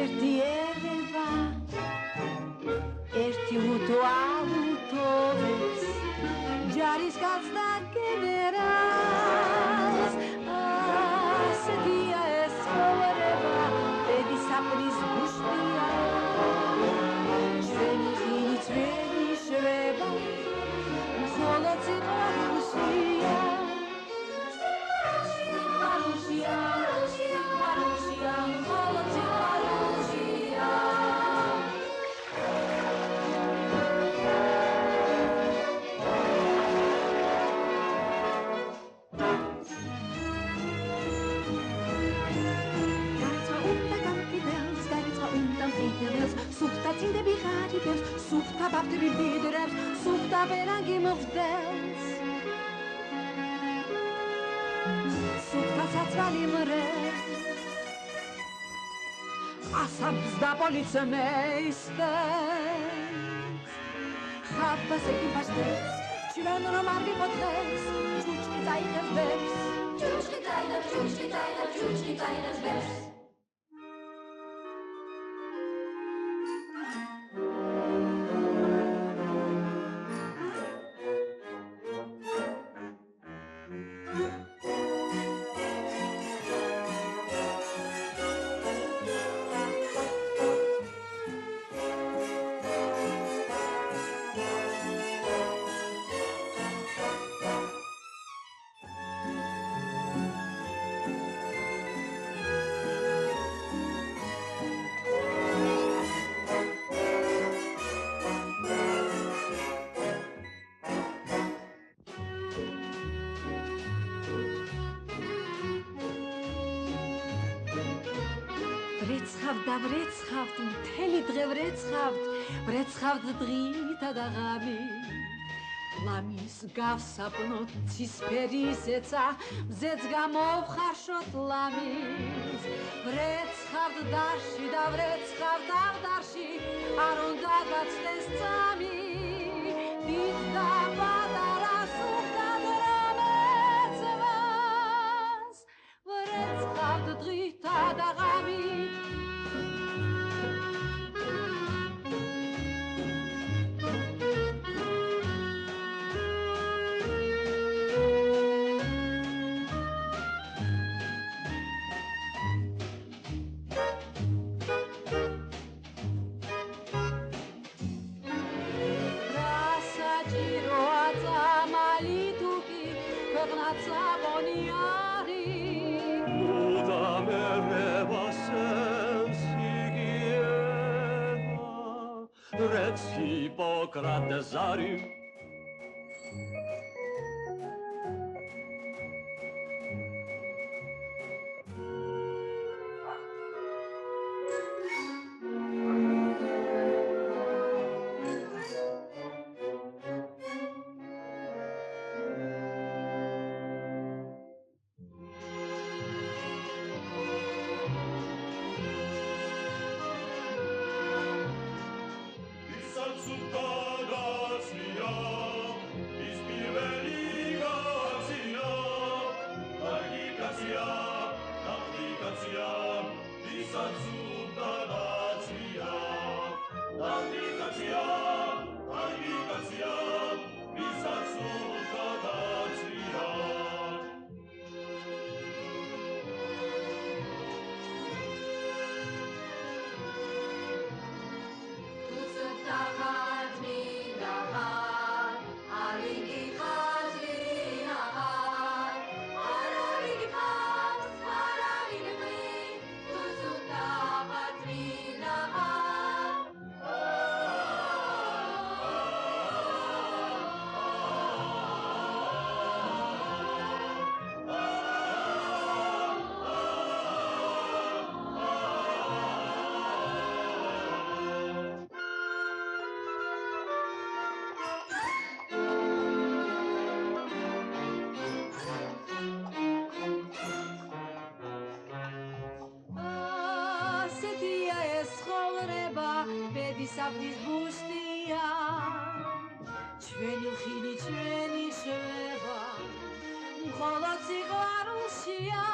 ერთი ერება ერთი უთვალუთოვებს ჯარისკაცს და გენერალს ასეთია ეს ცხოვრება ბედი საფრის გუშტია ჩვენი ხილი ჩვენი შვება მხოლოდ სიყვარულშია სუფთა ბაფტები ბიდრებს, სუფთა ბერანგი მოვდელს სუფთა საცვალი მრევს ასამს და პოლიცმეისტერს ხაბას ეკიპაჟდებს, ჩვენ რომ არ ვიყოდეს ჭუჭკი წაიღებს ბებს ჭუჭკი წაიღებს, ჭუჭკი წაიღებს, ჭუჭკი წაიღებს ბებს ვრეცხავთ, მთელი დღე ვრეცხავთ დღითა და ღამით ლამის გავსაპნოთ ცისფერი ზეცა მზეც გამოვხარშოთ ლამის ვრეცხავთ დარში და ვრეცხავთ აღდარში არ უნდა გაცდეს წამი დიდ და პატარა სუფთა დრამეცვას ვრეცხავთ დღითა და ღამით Hipócrates zari საფრის ბუსტია ჩვენი ხილი ჩვენი შვება მხოლოდ სიყვარულშია